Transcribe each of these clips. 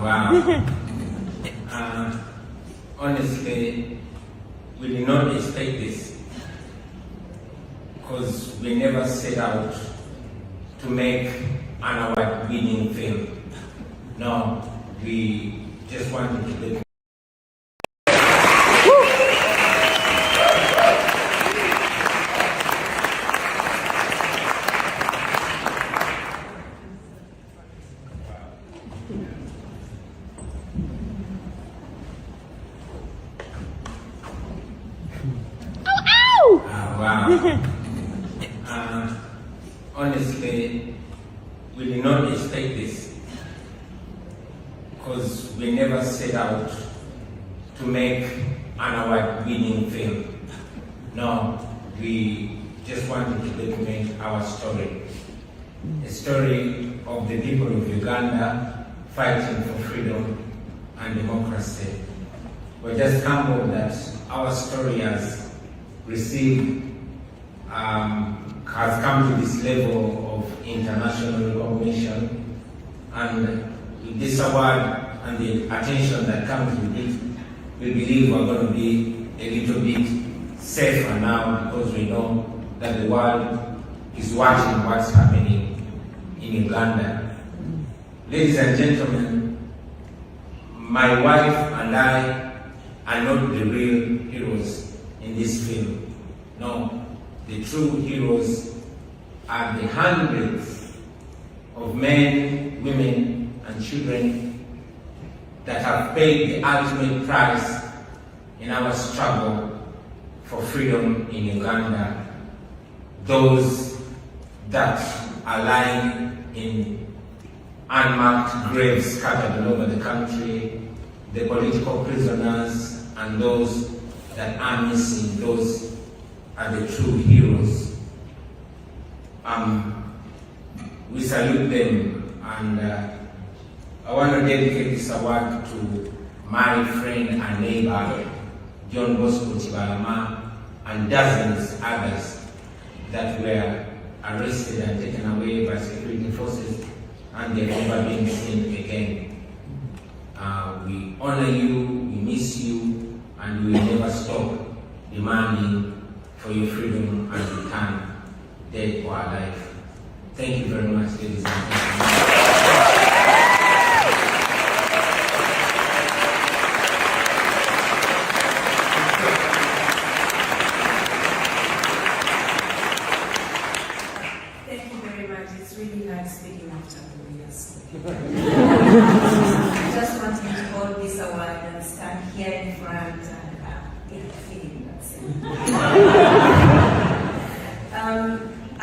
Wow. Honestly, we did not expect this because we never set out to make an award-winning film. No, we just wanted to make. Wow. Honestly, we did not expect this because we never set out to make an award-winning film. No, we just wanted to document our story. A story of the people of Uganda fighting for freedom and democracy. We're just humbled that our story has received, has come to this level of international recognition, and with this award and the attention that comes with it, we believe we're going to be a little bit safer now because we know that the world is watching what's happening in Uganda. Ladies and gentlemen, my wife and I are not the real heroes in this film. No, the true heroes are the hundreds of men, women, and children that have paid the ultimate price in our struggle for freedom in Uganda. Those that are lying in unmarked graves scattered all over the country, the political prisoners, and those that are missing. Those are the true heroes. We salute them, and I want to dedicate this award to my friend and neighbor, John Bosco Tibalama, and dozens others that were arrested and taken away by security forces, and they've never been seen again. We honor you, we miss you, and we will never stop demanding for your freedom and return, dead or alive. Thank you very much, ladies and gentlemen. I just want you to hold this award and stand here in front and feeling that same.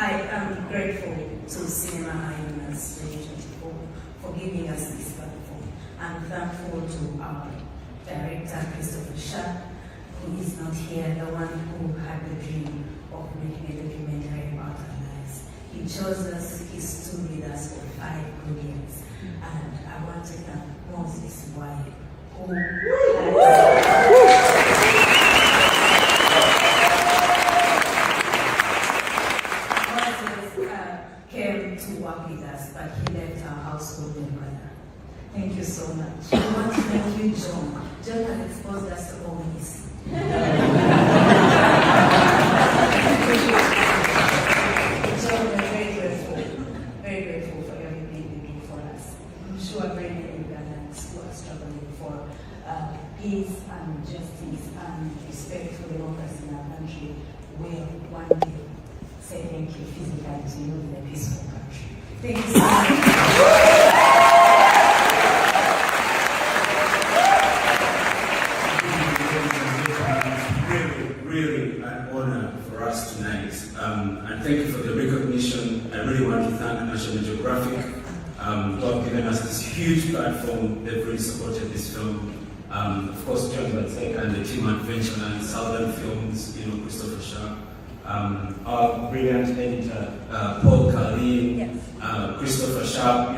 I am grateful to Cinema Ionas 2024 for giving us this platform. I'm thankful to our director, Christopher Shah, who is not here, the one who had the dream of making a documentary about our lives. He chose us, he stood with us for 5 good years. And I want to thank Moses Wyatt, who came to work with us, but he left our household and brother. Thank you so much. I want to thank you, John. John has exposed us to all this. John, we're very grateful for everything you do for us. I'm sure very many Ugandans who are struggling for peace and justice and respect for democracy in our country will one day say thank you physically to you in a peaceful country. Thank you so much. Really an honor for us tonight. And thank you for the recognition. I really want to thank National Geographic who have given us this huge platform. They've really supported this film. Of course, John Batseka and the team at Venture and Southern Films, Christopher Shah. Our brilliant editor, Paul Khalil, yes. Christopher Shah,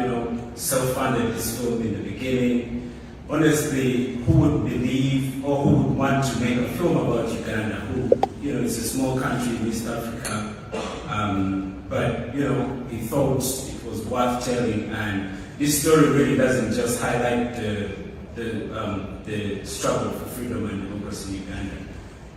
self-funded this film in the beginning. Honestly, who would believe or who would want to make a film about Uganda, who, it's a small country in East Africa, but, he thought it was worth telling, and this story really doesn't just highlight the struggle for freedom and democracy in Uganda.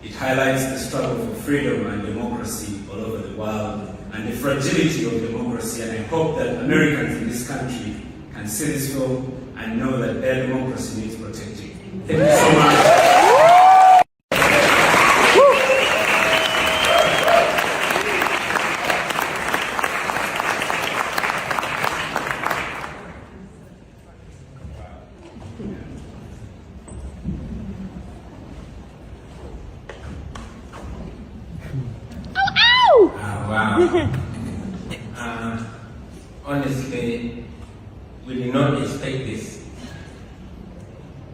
It highlights the struggle for freedom and democracy all over the world and the fragility of democracy. And I hope that Americans in this country can see this film and know that their democracy needs protecting. Thank you so much. Wow. Honestly, we did not expect this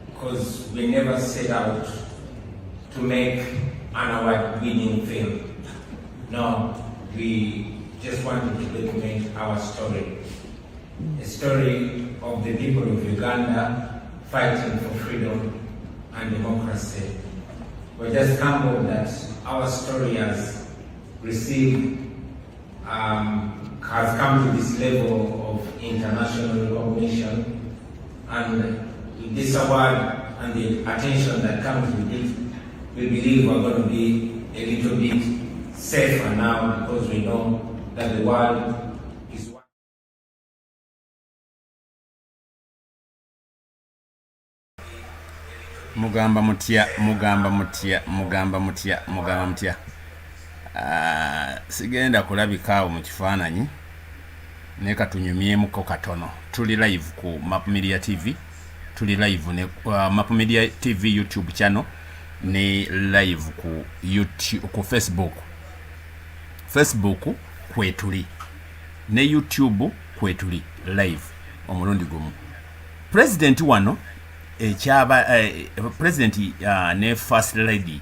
because we never set out to make an award-winning film. No, we just wanted to document our story. A story of the people of Uganda fighting for freedom and democracy. We're just humbled that our story has come to this level of international recognition, and with this award and the attention that comes with it, we believe we're going to be a little bit safer now because we know that the world is one. Mugamba mutya. Sigenda kulabikaawo mu kifaananyi ne katunyumyemuko katono. Tuli live ku Map Media TV, tuli live ne Map Media TV YouTube channel, ne live ku YouTube, ku Facebook kwetuli, ne YouTube kwetuli live omulundi gumu. President wano President ne First Lady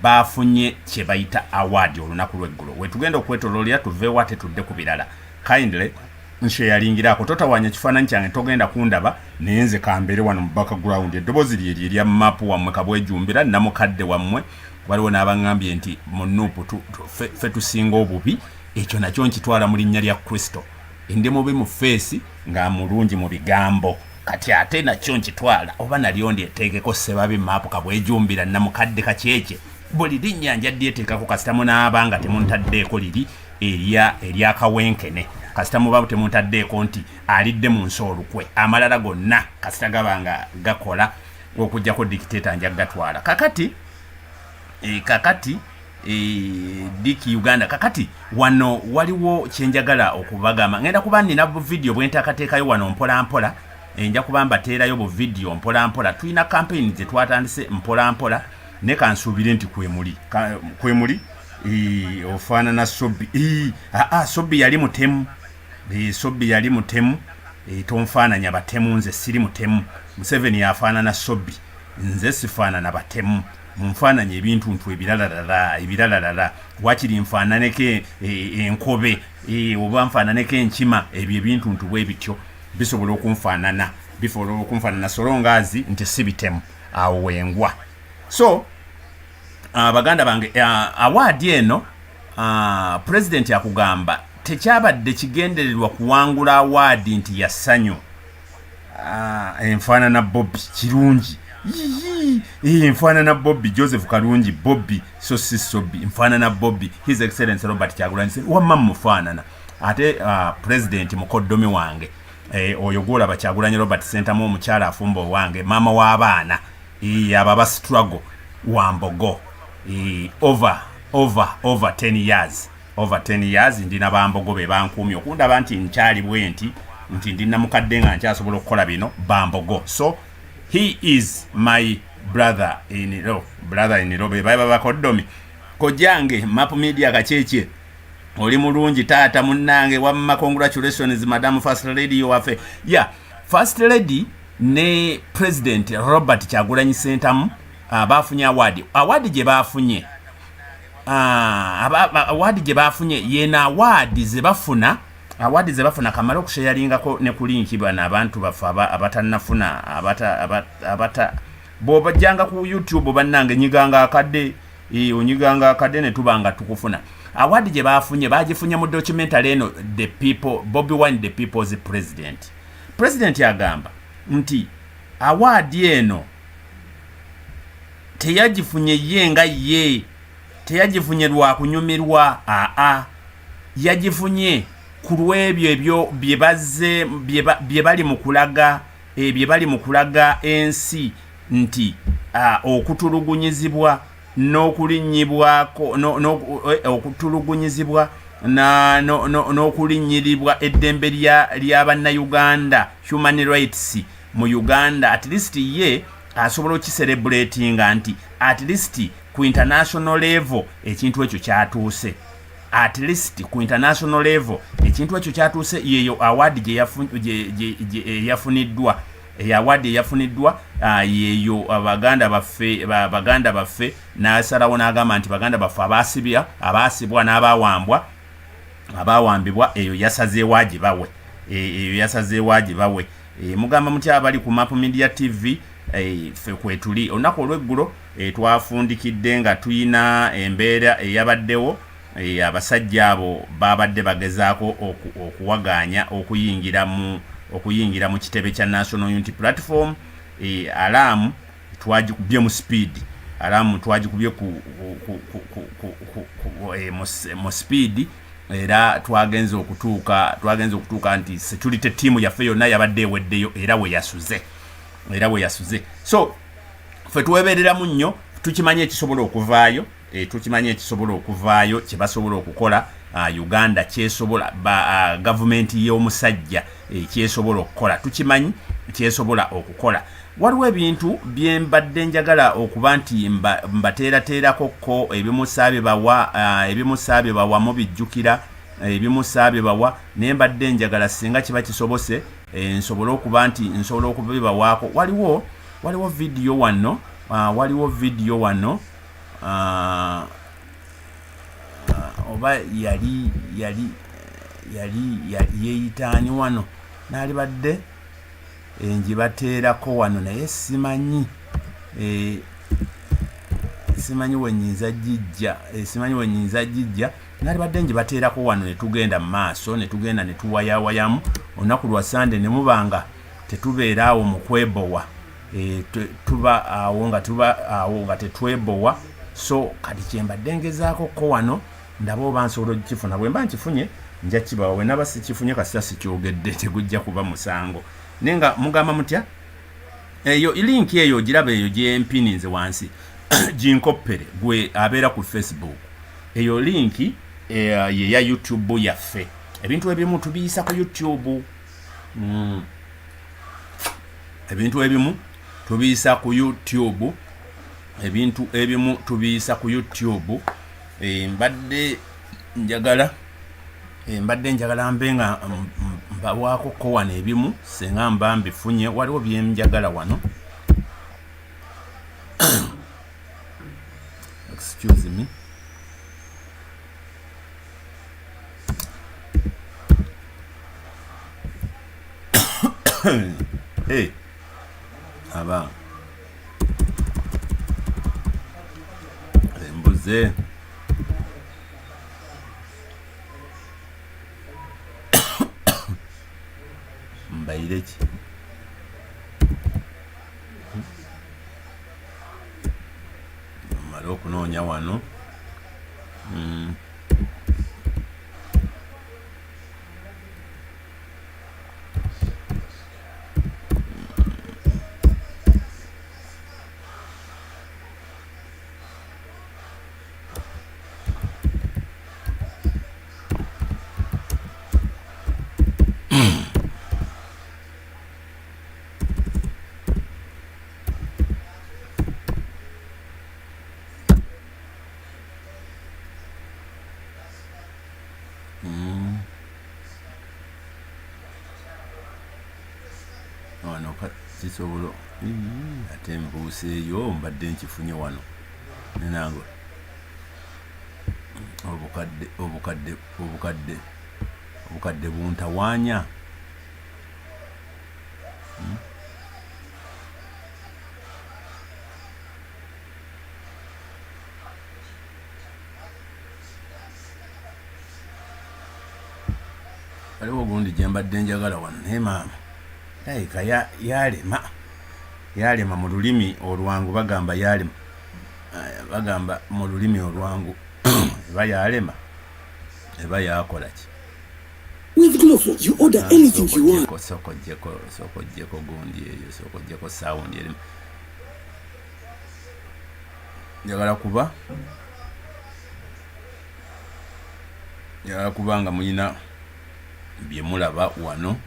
bafunye kye bayita award olunaku lw'eggulo. Wetugenda okwetololera tuve wate tudde ku birala. Kindly nsharingirako totawanya kifaananyi kyange togenda kundaba nenze kambere wano mu background eddobozi lye lya mapu wammwe kabwejumbira namukadde wammwe waliwo n'abangambye nti munupu fe tusinga obubi ekyo nakyo nkitwala mu linnya lya Kristo. Ndi mubi mu face nga mulungi mu bigambo kati ate nakyo nkitwala oba nalyo ndyeteekeko sebabi mapu kabwejumbira namukadde kakyekye buli linnya njaddeeteekako kasita munaabanga temuntaddeeko liri erya kawenkene kasita muba temuntaddeeko nti alidde mu nsi olukwe amalala gonna kasita gabanga gakola okujjako dictator njagatwala kakati Diki Uganda kakati wano waliwo kyenjagala okubagamba ngenda kuba nina video bwentakateekayo wano mpola nja kuba mbateerayo bu video mpola tulina campaign ze twatandise mpola ne kansuubire nti kwemuli ofaanana Sobi Sobi yali mutemu Sobi yali mutemu tonfaananya batemu nze siri mutemu Museveni yafaanana Sobi nze sifaanana batemu munfaananya ebintu ntu ebirala wakiri nfaananeko enkobe oba nfaananeko enkima ebyo ebintu ntu bwe bityo bisobola okunfaanana solongazi nti si bitemu awo wengwa. So baganda bange award eno president yakugamba tekyabadde kigendererwa kuwangula award nti ya ssanyu enfaanana BOBI kirungi enfaanana BOBI Joseph Kalungi BOBI so si Sobi enfaanana BOBI His Excellency Robert Kyagulanyi wamma mufaanana ate president mukoddomi wange oyo gwolaba Kyagulanyi Robert Sentamu omukyala afumba wange mama w'abaana ababa struggle Wambogo over 10 years ndina Bambogo be bankuumye okundaba nti nkyali bwenti nti ndina mukadde nga nkyasobola okukola bino Bambogo. So he is my brother in law be baba bakoddomi kojange Map Media kakyekye oli mulungi taata munnange wamma congratulations Madam First Lady waffe First Lady ne President Robert Kyagulanyi Sentamu bafunye award gye bafunye yena award ze bafuna kamala okusharingako ne kulinkibwa n'abantu bafa abatannafuna abata bobajjanga ku YouTube bannange nyiganga akadde ne tubanga tukufuna award gye bafunye bagifunye mu documentary eno The People Bobi Wine the People's President president agamba nti award eno teyagifunye ye nga ye, teyagifunye lwa kunyumirwa, yagifunye ku lw'ebyo ebyo bye bali mu kulaga ensi nti okutulugunyizibwa n'okulinnyibwako okutulugunyizibwa n'okulinnyirirwa eddembe ly'abannayuganda human rights mu Uganda, at least ye asobola okicelebratinga nti at least ku international level ekintu ekyo kyatuuse, at least ku international level ekintu ekyo kyatuuse. Yeyo award eyafuniddwa, award eyafuniddwa yeyo baganda baffe n'asalawo n'agamba nti baganda baffe abaasibwa n'abawambibwa eyo yasazeewo agibawe, eyo yasazeewo agibawe. Mugamba mutya abali ku Map Media TV, ffe kwetuli olunaku olw'eggulo twafundikidde nga tuyina embeera eyabaddewo, abasajja abo babadde bagezaako okuwaganya okuyingira mu kitebe kya National Unity Platform. Alaamu twagikubye mu speed, alaamu twagikubye mu speed, era twagenze okutuuka nti security team yaffe yonna yabadde eweddeyo era we yasuze. So ffe twebereramu nnyo, tukimanye ekisobola okuvaayo, kye basobola okukola Uganda, kyesobola gavumenti y'omusajja kyesobola okukola, tukimanyi kyesobola okukola. Waliwo ebintu bye mbadde njagala okuba nti mbateerateerakokko, ebimusaabe bawa mubijjukira, ebimusaabe bawa naye mbadde njagala singa kiba kisobose nsobola okuba nti nsobola okubibawaako. Waliwo video wano, oba yali yeeyitaani wano n'alibadde njibateerako wano naye simanyi wenyinza jijja n'alibadde njibateerako wano ne tugenda mu maaso, ne tugenda ne tuwayawayamu olunaku lwa Sande, ne mubanga tetubeera awo mu kwebowa, tuba awo nga tetwebowa. So kati kyembadde ngezaako ko wano ndaba oba nsobola okifuna, bwe mba nkifunye nja kibawa, we naba sikifunye kasita sikyogedde tegujja kuba musango. Nenga mugamba mutya eyo linki eyo giraba, eyo gyempininze wansi ginkoppere gwe abeera ku Facebook. Eyo linki ye ya YouTube yaffe. Ebintu ebimu tubiyisa ku YouTube, ebintu ebimu tubiyisa ku YouTube, ebintu ebimu tubiyisa ku YouTube. Mbadde njagala mbe nga mbawaako ko wano ebimu senga mba mbifunye. Waliwo byenjagala wano excuse me. Hey aba embuze mbaireki mala okunoonya wano wano kisobola ate mbuuseeyo mbadde nkifunye wano nenango obukadde buntawaanya. Waliwo gundi gye mbadde njagala wano naye maama Laika yalema mu lulimi olwangu bagamba yalema. Bagamba mu lulimi olwangu eba yalema eba yakola ki. With Glowflow, you order anything you want. Soko jeko gundi eyo, soko jeko sound eri. Njagala kubanga muyina bye mulaba wano.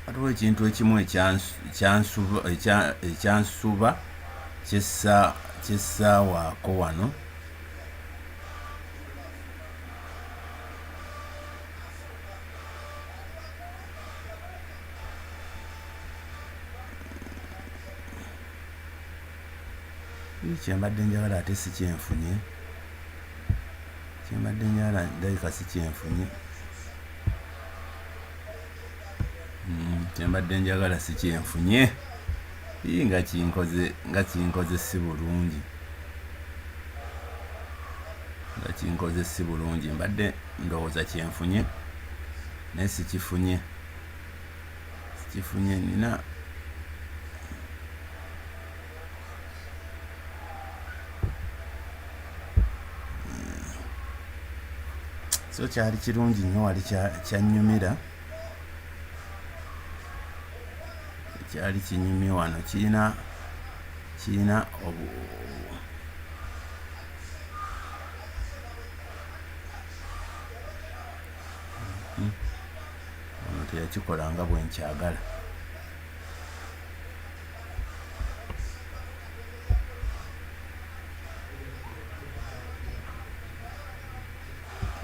Waliwo ekintu ekimu ekyansuba kyessaawaako wano. Kyembadde njagala ate si kyenfunye. Kyembadde njagala ndabika si kyenfunye. Kyembadde njagala si kyenfunye. Nga kinkoze si bulungi. Nga kinkoze si bulungi. Mbadde ndowooza kyenfunye naye si kifunye. Nina so kyali kirungi nnyo, wali kyannyumira. Kyali kinyumye wano, kirina omuntu yakikola nga bwe nkyagala.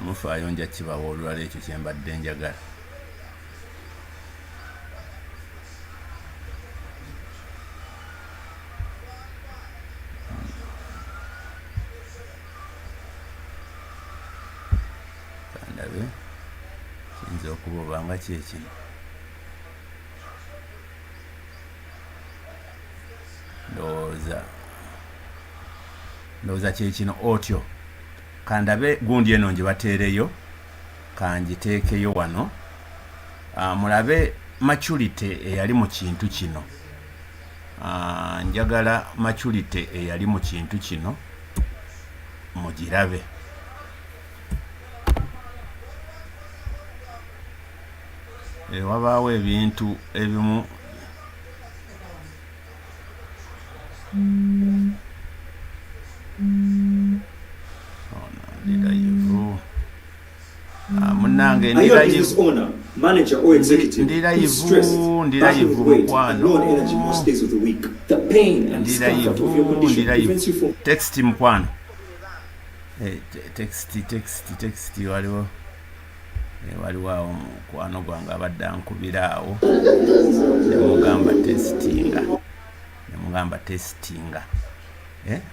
Mufaayo nja kibawa olulala ekyo kyembadde njagala. Kandabe kiyinza okuba obanga kyekino. Ndowooza kyekino otyo. Kandabe gundi eno nje bateereyo, kanjiteekeyo wano. Mulabe maturity eyali mu kintu kino. Njagala maturity eyali mu kintu kino mugirabe. Wabaawo ebintu ebimu munange ndirayivu mukwano. Text mukwano. Text waliwo awo mukwano gwange abadde ankubira awo. Nemugamba testinga.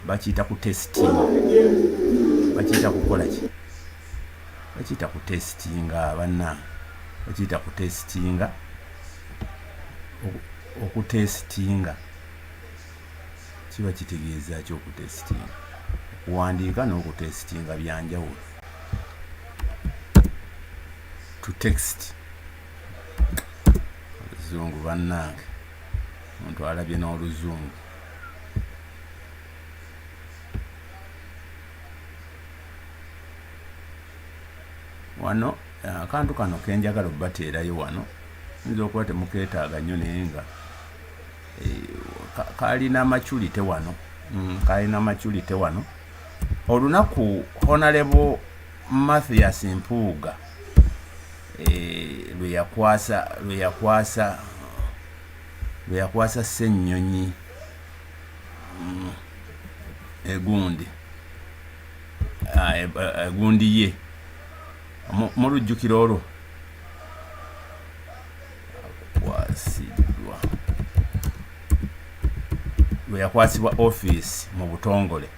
Bakiyita ku testing. Bakiyita kukola ki? Bakiyita ku testinga bannange. Bakiyita ku testinga. Okutestinga kiba kitegeeza ki okutestinga? Okuwandiika n'okutestinga byanjawulo. To text. Oluzungu bannange. Omuntu alabye n'oluzungu. Wano akantu kano kenjagala obateerayo wano. Nza okuba temukeetaaga nnyo naye nga kalina maturity wano. Kalina maturity wano. Olunaku Honorable Mathias Mpuuga lwe yakwasa Ssenyonyi egundi ye mulujjukiro olwo. Akwasidwa lwe yakwasibwa office mu butongole.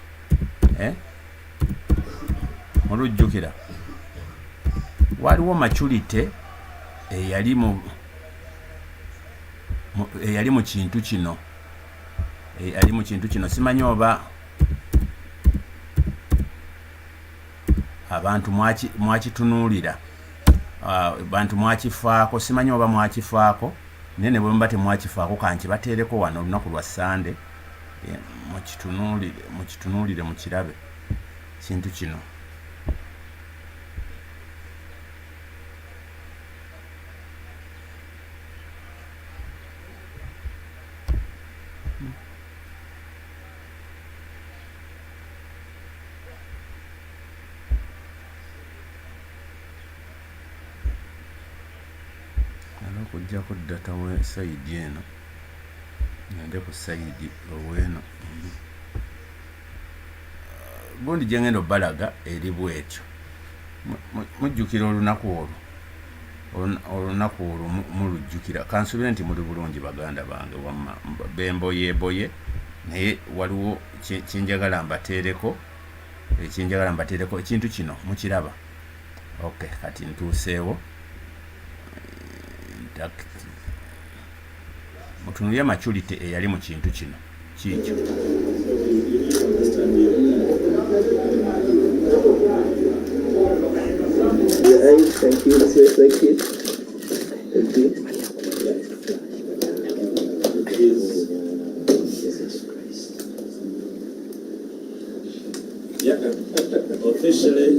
Mulujjukira waliwo maturity eyali mu kintu kino. Simanyi oba abantu mwakitunuulira. bantu mwakifaako simanyi oba mwakifaako naye ne bwe muba temwakifaako kanki bateereko wano olunaku lwa Sande mukitunuulire mukirabe kintu kino. Kujja ku data we sayidi eno ngende ku sayidi oweno gundi gye ngenda obbalaga eri bwetyo. Mujjukira olunaku olwo mulujjukira kansubire nti muli bulungi baganda bange wamma bemboyeboye naye waliwo kyenjagala mbateereko ekintu kino mukiraba. Okay, kati ntuuseewo mutunulye maturity eyali mu kintu kino kiikyo. Thank you. Officially.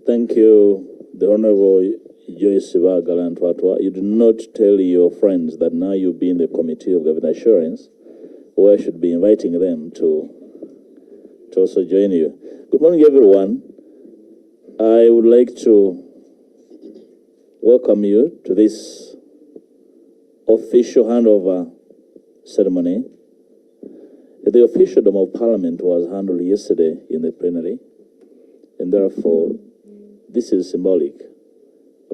Thank you, the Honorable Joyce Galantwatwa. You did not tell your friends that now you'll be in the Committee of Government Assurance, where I should be inviting them to also join you. Good morning, everyone. I would like to welcome you to this official handover ceremony. The officialdom of Parliament was handled yesterday in the plenary, and therefore this is symbolic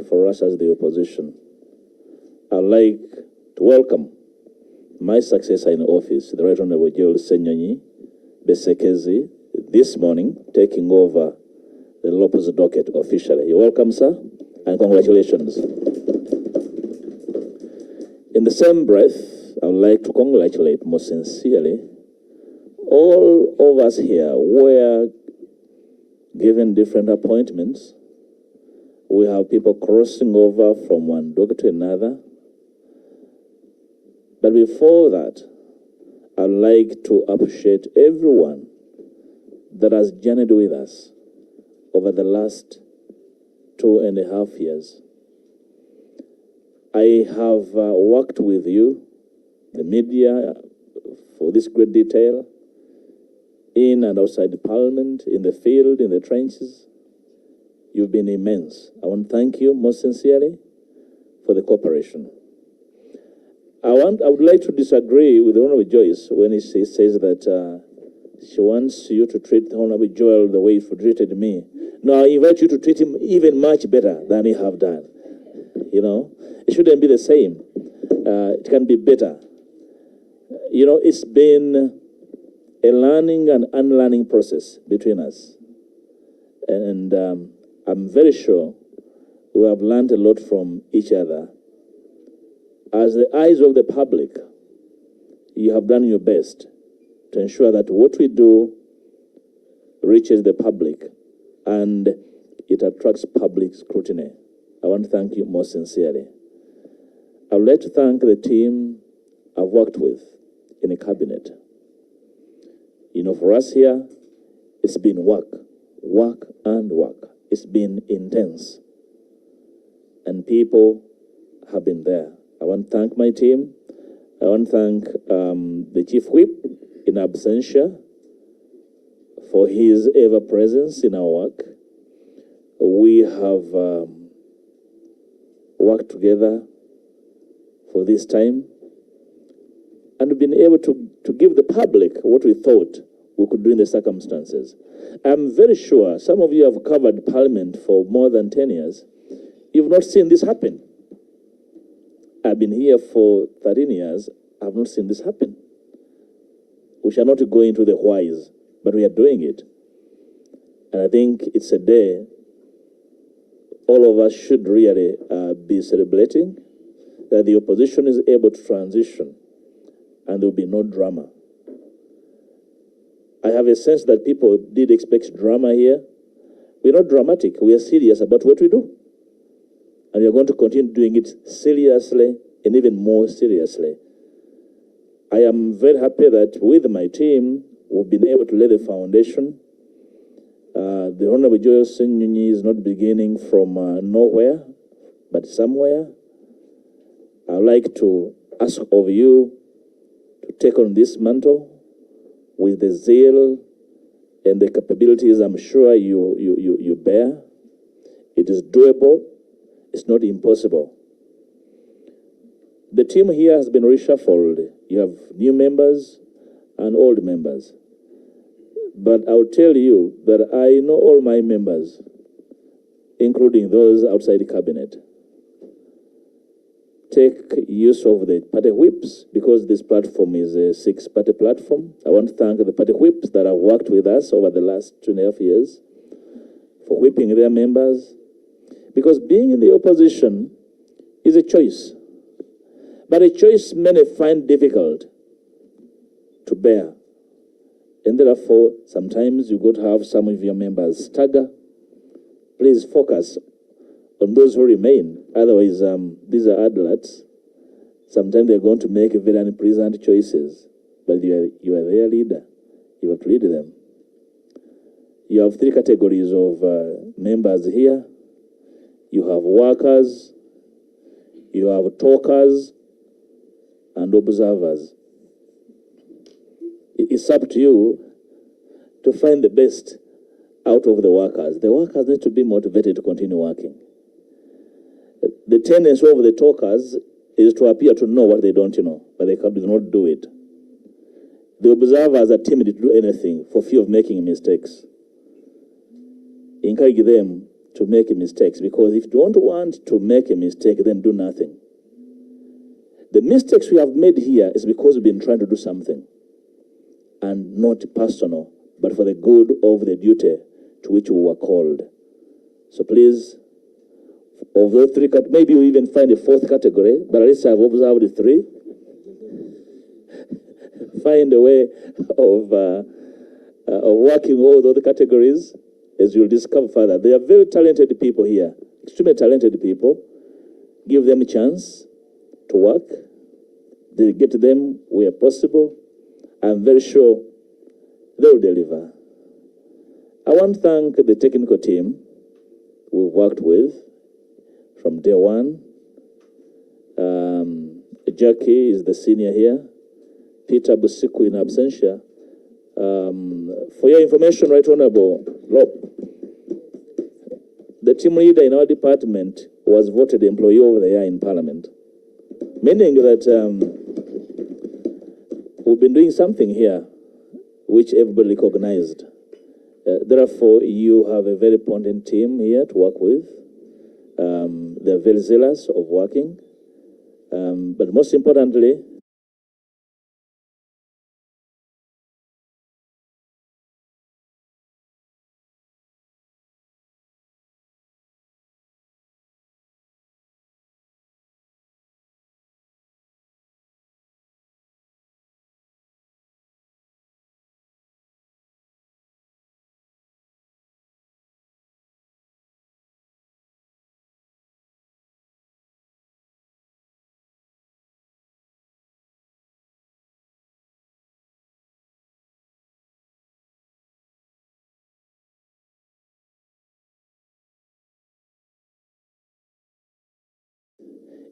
for us as the opposition. I'd like to welcome my successor in office, the Right Honorable Ssenyonyi Besekezi, this morning, taking over the Lopez docket officially. You're welcome, sir, and congratulations. In the same breath, I would like to congratulate most sincerely all of us here. Were given different appointments. We have people crossing over from one docket to another. But before that, I'd like to appreciate everyone that has journeyed with us over the last 2.5 years. I have worked with you, the media, for this great detail, in and outside the Parliament, in the field, in the trenches. You've been immense. I want to thank you most sincerely for the cooperation. I would like to disagree with the Honorable Joyce when she says that she wants you to treat the Honorable Joel the way you treated me. No, I invite you to treat him even much better than you have done. You know, it shouldn't be the same. It can be better. You know, it's been a learning and unlearning process between us. And I'm very sure we have learned a lot from each other. As the eyes of the public, you have done your best to ensure that what we do reaches the public and it attracts public scrutiny. I want to thank you most sincerely. I would like to thank the team I've worked with in the cabinet. You know, for us here, it's been work, and work. It's been intense. And people have been there. I want to thank my team. I want to thank the Chief Whip in absentia for his ever-presence in our work. We have worked together for this time and been able to give the public what we thought we could do in the circumstances. I'm very sure some of you have covered Parliament for more than 10 years. You've not seen this happen. I've been here for 13 years. I've not seen this happen. We shall not go into the whys, but we are doing it. And I think it's a day all of us should really be celebrating that the opposition is able to transition and there will be no drama. I have a sense that people did expect drama here. We're not dramatic. We are serious about what we do. And we are going to continue doing it seriously and even more seriously. I am very happy that with my team, we've been able to lay the foundation. The Honorable Ssenyonyi is not beginning from nowhere, but somewhere. I'd like to ask of you to take on this mantle with the zeal and the capabilities I'm sure you bear. It is doable. It's not impossible. The team here has been reshuffled. You have new members and old members. But I'll tell you that I know all my members, including those outside the cabinet. Take use of the party whips, because this platform is a 6-party platform. I want to thank the party whips that have worked with us over the last 2.5 years for whipping their members, because being in the opposition is a choice, but a choice many find difficult to bear. And therefore, sometimes you got to have some of your members stagger. Please focus on those who remain. Otherwise, these are adults. Sometimes they're going to make very unpleasant choices. But you are their leader. You have to lead them. You have 3 categories of members here. You have workers, you have talkers, and observers. It's up to you to find the best out of the workers. The workers need to be motivated to continue working. The tendency of the talkers is to appear to know what they don't know, but they do not do it. The observers are timid to do anything for fear of making mistakes. Encourage them to make mistakes, because if you don't want to make a mistake, then do nothing. The mistakes we have made here is because we've been trying to do something, and not personal, but for the good of the duty to which we were called. So please, of those 3, maybe we even find a 4th category, but at least I've observed 3. Find a way of working all those categories, as you'll discover further. They are very talented people here, extremely talented people. Give them a chance to work. Delegate them where possible. I'm very sure they'll deliver. I want to thank the technical team we've worked with from day one. Jackie is the senior here. Peter Busiku in absentia. For your information, Right Honorable Lop, the team leader in our department was voted Employee of the Year in Parliament, meaning that we've been doing something here which everybody recognized. Therefore, you have a very potent team here to work with. They're very zealous of working. But most importantly,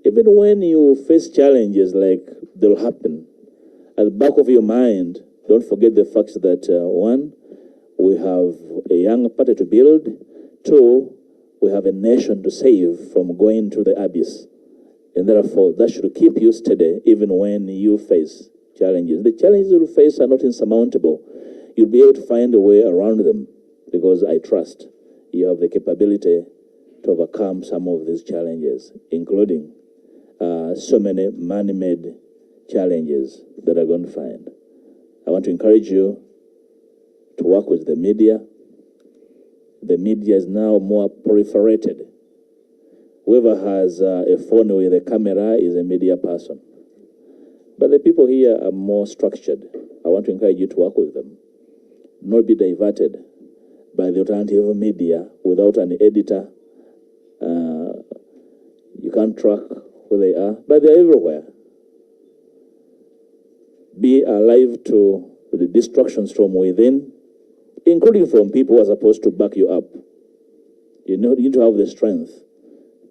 even when you face challenges like they'll happen, at the back of your mind, don't forget the fact that 1, we have a young party to build. 2, we have a nation to save from going to the abyss. And therefore, that should keep you steady even when you face challenges. The challenges you'll face are not insurmountable. You'll be able to find a way around them, because I trust you have the capability to overcome some of these challenges, including so many man-made challenges that are going to find. I want to encourage you to work with the media. The media is now more proliferated. whoever has a phone with a camera is a media person. But the people here are more structured. I want to encourage you to work with them. Not be diverted by the alternative media without an editor. You can't track who they are, but they're everywhere. Be alive to the distractions from within, including from people who are supposed to back you up. You need to have the strength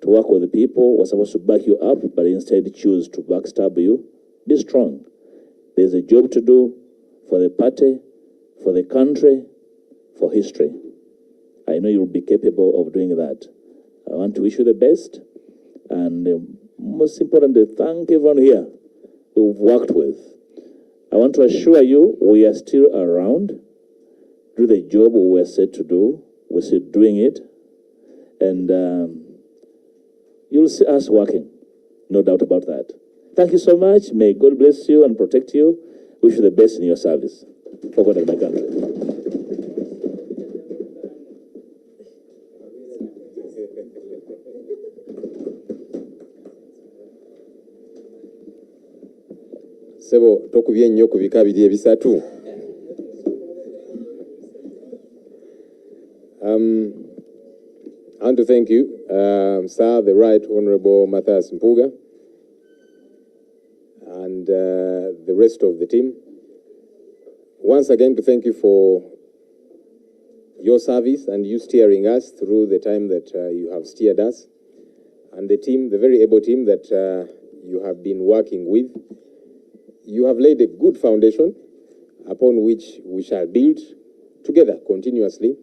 to work with the people who are supposed to back you up, but instead choose to backstab you. Be strong. There's a job to do for the party, for the country, for history. I know you'll be capable of doing that. I want to wish you the best, and most importantly, thank everyone here who we've worked with. I want to assure you we are still around, do the job we were set to do. We're still doing it, and you'll see us working, no doubt about that. Thank you so much. May God bless you and protect you. Wish you the best in your service. For God and my country. Sebo tokubye nnyo ku bika biri ebisatu. I want to thank you, Sir, the Right Honorable Matthias Mpuga, and the rest of the team. Once again, to thank you for your service and you steering us through the time that you have steered us, and the team, the very able team that you have been working with. You have laid a good foundation upon which we shall build together continuously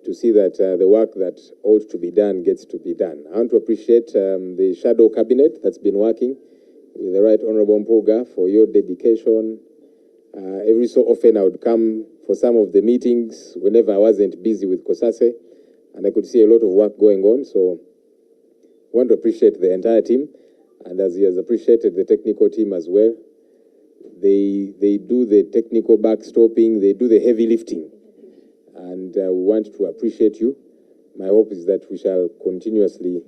to see that the work that ought to be done gets to be done. I want to appreciate the shadow cabinet that's been working with the Right Honorable Mpuga for your dedication. Every so often I would come for some of the meetings whenever I wasn't busy with Kosase, and I could see a lot of work going on. So I want to appreciate the entire team, and as he has appreciated the technical team as well. They do the technical backstopping, they do the heavy lifting, and we want to appreciate you. My hope is that we shall continuously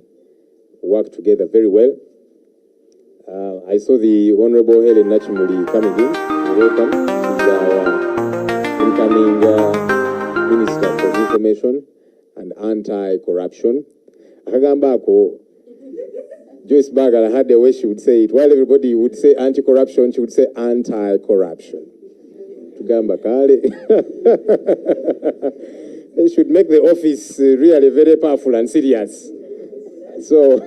work together very well. I saw the Honorable Helen Nachimuli coming in. Welcome. She's our incoming Minister for Information and Anti-Corruption. Akagambako, Joyce Bagala had the way she would say it. While everybody would say anti-corruption, she would say anti-corruption. Tugamba kale. They should make the office really very powerful and serious. So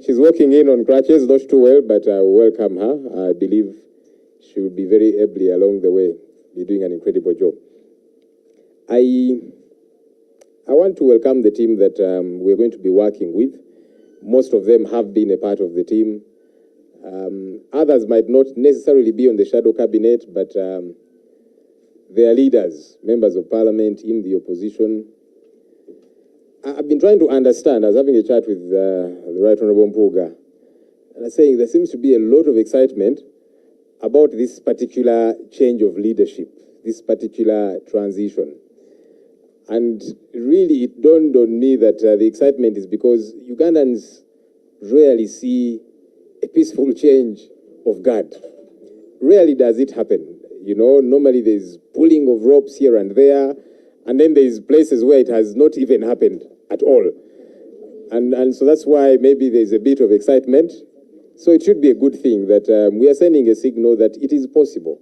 she's working in on crutches, not too well, but I welcome her. I believe she will be very ably along the way. You're doing an incredible job. I want to welcome the team that we're going to be working with. Most of them have been a part of the team. Others might not necessarily be on the shadow cabinet, but they are leaders, members of parliament in the opposition. I've been trying to understand. I was having a chat with the Right Honorable Mpuga, and I was saying there seems to be a lot of excitement about this particular change of leadership, this particular transition. And really, it dawned on me that the excitement is because Ugandans rarely see a peaceful change of guard. Rarely does it happen. You know, normally there's pulling of ropes here and there, and then there's places where it has not even happened at all. And so that's why maybe there's a bit of excitement. So it should be a good thing that we are sending a signal that it is possible.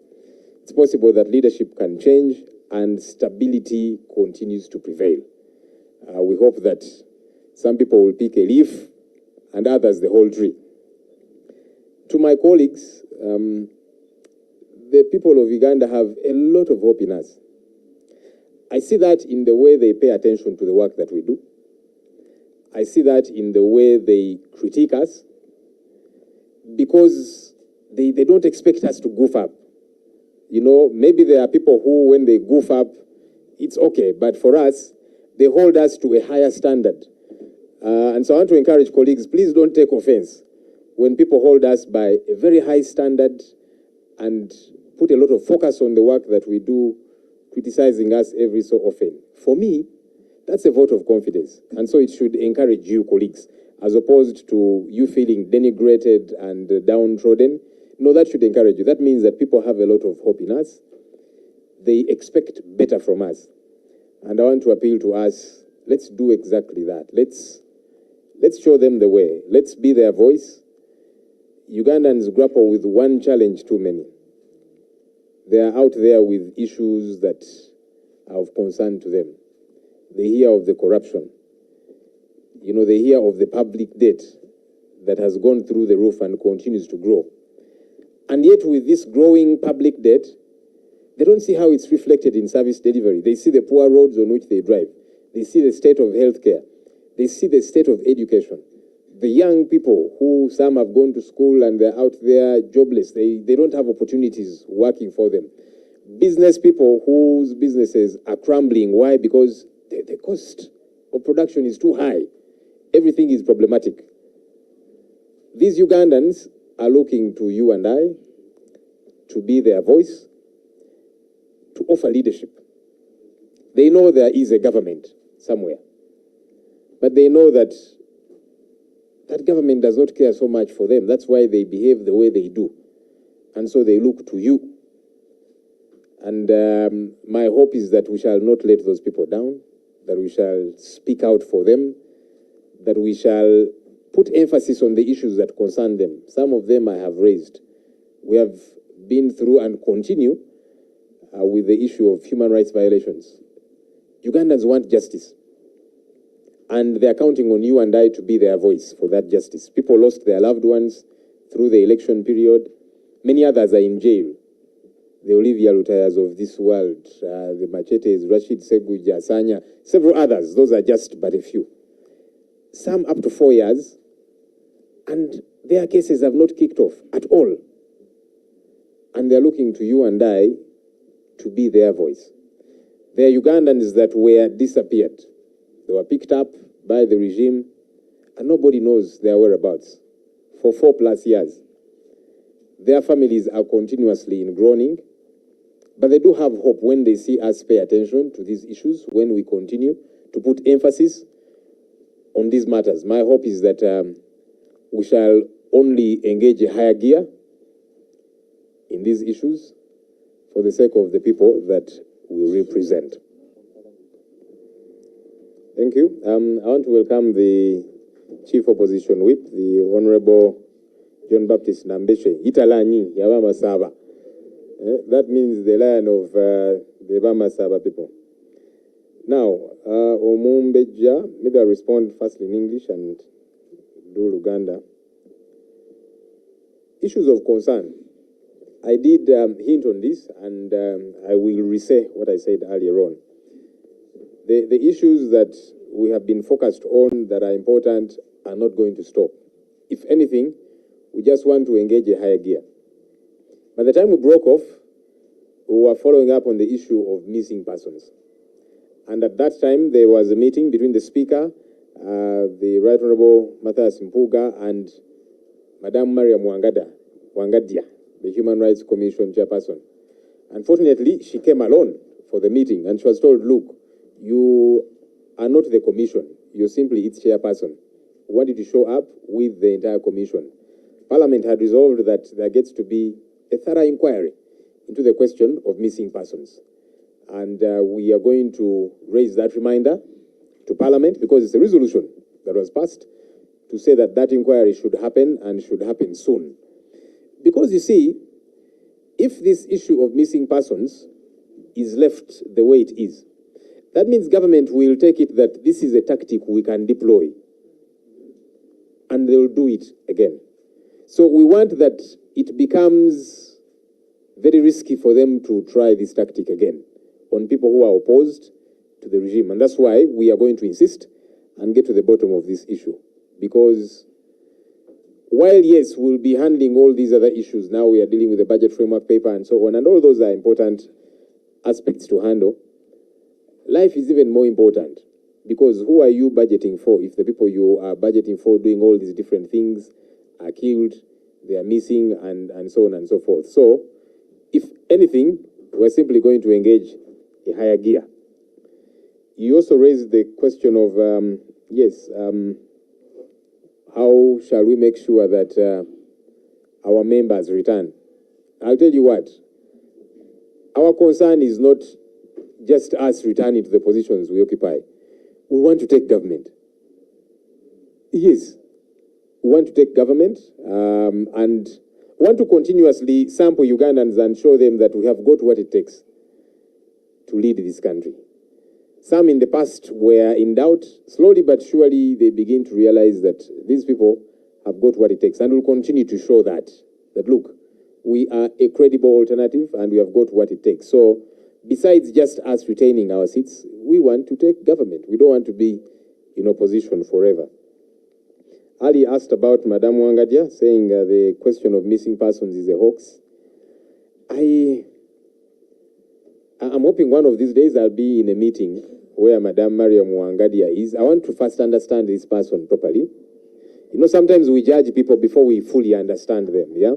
It's possible that leadership can change and stability continues to prevail. We hope that some people will pick a leaf and others the whole tree. To my colleagues, the people of Uganda have a lot of hope in us. I see that in the way they pay attention to the work that we do. I see that in the way they critique us, because they don't expect us to goof up. You know, maybe there are people who, when they goof up, it's okay. But for us, they hold us to a higher standard. And so I want to encourage colleagues, please don't take offense when people hold us by a very high standard and put a lot of focus on the work that we do, criticizing us every so often. For me, that's a vote of confidence. And so it should encourage you, colleagues. as opposed to you feeling denigrated and downtrodden. No, that should encourage you. That means that people have a lot of hope in us. They expect better from us. And I want to appeal to us, let's do exactly that. Let's show them the way. Let's be their voice. Ugandans grapple with one challenge too many. They are out there with issues that are of concern to them. They hear of the corruption. You know, they hear of the public debt that has gone through the roof and continues to grow. And yet with this growing public debt, they don't see how it's reflected in service delivery. They see the poor roads on which they drive. They see the state of healthcare. They see the state of education. The young people who some have gone to school and they're out there jobless, they don't have opportunities working for them. Business people whose businesses are crumbling. Why? Because the cost of production is too high. Everything is problematic. These Ugandans are looking to you and I to be their voice, to offer leadership. They know there is a government somewhere, but they know that that government does not care so much for them. That's why they behave the way they do. And so they look to you. And my hope is that we shall not let those people down, that we shall speak out for them, that we shall put emphasis on the issues that concern them. Some of them I have raised. We have been through and continue with the issue of human rights violations. Ugandans want justice. And they're counting on you and I to be their voice for that justice. People lost their loved ones through the election period. Many others are in jail. The Olivia Lutayas of this world, the Machetes, Rashid Seguja, Sanya, several others. Those are just but a few. Some up to 4 years, and their cases have not kicked off at all. And they're looking to you and I to be their voice. There are Ugandans that were disappeared. They were picked up by the regime, and nobody knows their whereabouts for 4+ years. Their families are continuously in groaning, but they do have hope when they see us pay attention to these issues, when we continue to put emphasis on these matters. My hope is that we shall only engage a higher gear in these issues for the sake of the people that we represent. Thank you. I want to welcome the Chief Opposition Whip, the Honorable John Baptist Nambeshe. Italanyi, Yabama Saba. That means the lion of the Bama Saba people. Now, Omumbeja, maybe I'll respond firstly in English and do Luganda. Issues of concern. I did hint on this, and I will re-say what I said earlier on. The issues that we have been focused on that are important are not going to stop. If anything, we just want to engage a higher gear. By the time we broke off, we were following up on the issue of missing persons. And at that time, there was a meeting between the Speaker, the Right Honorable Matthias Mpuga, and Madame Mariam Wangadia, the Human Rights Commission chairperson. Unfortunately, she came alone for the meeting, and she was told, look, you are not the commission. You're simply its chairperson. We want you to show up with the entire commission. Parliament had resolved that there gets to be a thorough inquiry into the question of missing persons. And we are going to raise that reminder to Parliament because it's a resolution that was passed to say that that inquiry should happen and should happen soon. Because you see, if this issue of missing persons is left the way it is, that means government will take it that this is a tactic we can deploy. And they will do it again. So we want that it becomes very risky for them to try this tactic again on people who are opposed to the regime. And that's why we are going to insist and get to the bottom of this issue. Because while, yes, we'll be handling all these other issues, now we are dealing with the budget framework paper and so on, and all those are important aspects to handle, life is even more important. Because who are you budgeting for if the people you are budgeting for doing all these different things are killed, they are missing, and so on and so forth. So, if anything, we're simply going to engage a higher gear. You also raised the question of, how shall we make sure that our members return? I'll tell you what, our concern is not just us returning to the positions we occupy. We want to take government. Yes, we want to take government and want to continuously sample Ugandans and show them that we have got what it takes to lead this country. Some in the past were in doubt. Slowly but surely they begin to realize that these people have got what it takes, and will continue to show that look, we are a credible alternative and we have got what it takes. So besides just us retaining our seats, we want to take government. We don't want to be in opposition forever. Ali asked about Madame Wangadia, saying the question of missing persons is a hoax. I'm hoping one of these days I'll be in a meeting where Madame Mariam Wangadia is. I want to first understand this person properly. You know, sometimes we judge people before we fully understand them, yeah?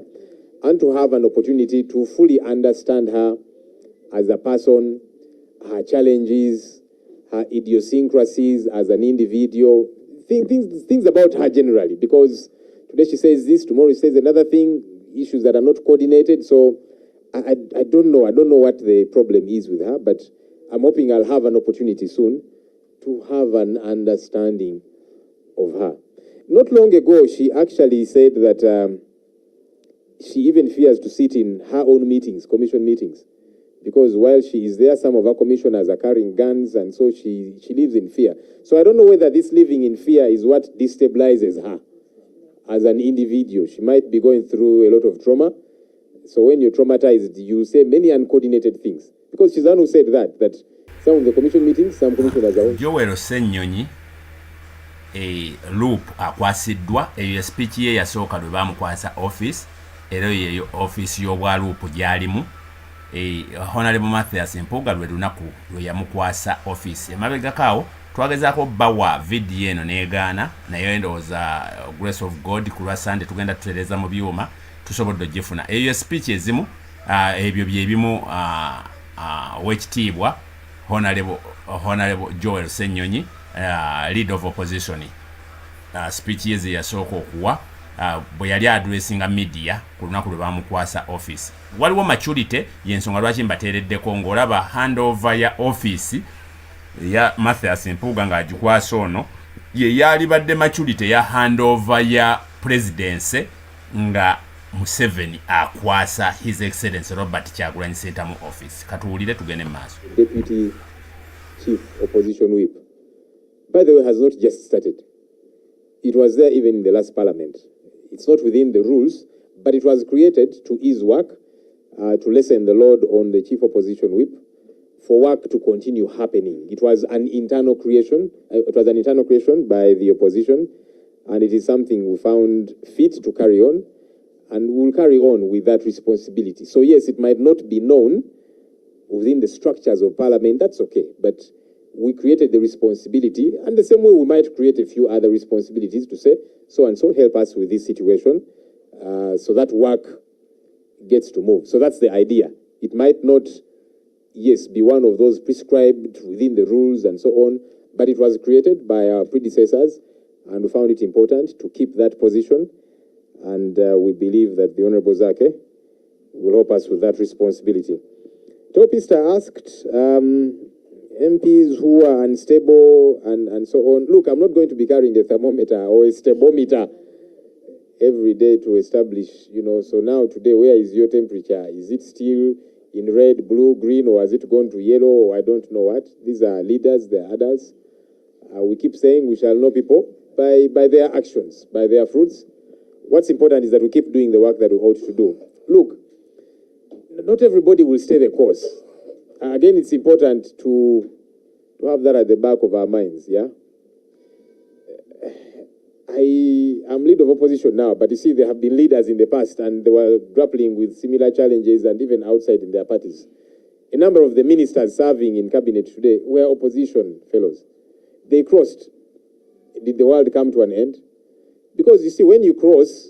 And to have an opportunity to fully understand her as a person, her challenges, her idiosyncrasies as an individual, things about her generally, because today she says this, tomorrow she says another thing, issues that are not coordinated. So I don't know what the problem is with her, but I'm hoping I'll have an opportunity soon to have an understanding of her. Not long ago, she actually said that she even fears to sit in her own meetings, commission meetings, because while she is there, some of her commissioners are carrying guns, and so she lives in fear. So I don't know whether this living in fear is what destabilizes her as an individual. She might be going through a lot of trauma. So when you're traumatized, you say many uncoordinated things. Because she's the one who said that some of the commission meetings, some commissioners are... Joel Ssenyonyi, loop Akwasidwa, speech ye yasooka lwe bamukwasa office, era yeyo office y'obwa loop gyalimu. Honorable Mathias Mpuga lwe lunaku lwe yamukwasa office. Emabegakaawo twagezaako bawa video eno n'egaana, naye ndowooza Grace of God ku lwa Sunday tugenda tutereeza mu byuma tusobodde ogifuna. Eyo speech ezimu ebyo bye bimu wekitiibwa Honorable Joel Ssenyonyi, leader of opposition, speech yeze yasooka okuwa bwe yali addressinga media ku lunaku lwe bamukwasa office. Waliwo maturity y'ensonga lwaki mbateereddeko ng'olaba handover ya office ya Mathias Mpuga ng'agikwasa ono ye yalibadde maturity ya handover ya presidency nga Museveni akwasa His Excellency Robert Kyagulanyi Ssentamu office. Katuwulire tugende maaso. Deputy Chief Opposition Whip, by the way, has not just started. It was there even in the last parliament. It's not within the rules, but it was created to ease work, to lessen the load on the Chief Opposition Whip, for work to continue happening. It was an internal creation. It was an internal creation by the opposition, and it is something we found fit to carry on, and we'll carry on with that responsibility. So yes, it might not be known within the structures of parliament, that's okay, but we created the responsibility, and the same way we might create a few other responsibilities to say, so and so, help us with this situation, so that work gets to move. So that's the idea. It might not, yes, be one of those prescribed within the rules and so on, but it was created by our predecessors, and we found it important to keep that position, and we believe that the Honorable Zake will help us with that responsibility. Topista asked MPs who are unstable and so on. Look, I'm not going to be carrying a thermometer or a stabometer every day to establish, so now today, where is your temperature? Is it still in red, blue, green, or has it gone to yellow, or I don't know what? These are leaders, they're adults. We keep saying we shall know people by their actions, by their fruits. What's important is that we keep doing the work that we ought to do. Look, not everybody will stay the course. Again, it's important to have that at the back of our minds, yeah? I am leader of opposition now, but you see, there have been leaders in the past, and they were grappling with similar challenges, and even outside in their parties. A number of the ministers serving in cabinet today were opposition fellows. They crossed. Did the world come to an end? Because you see, when you cross,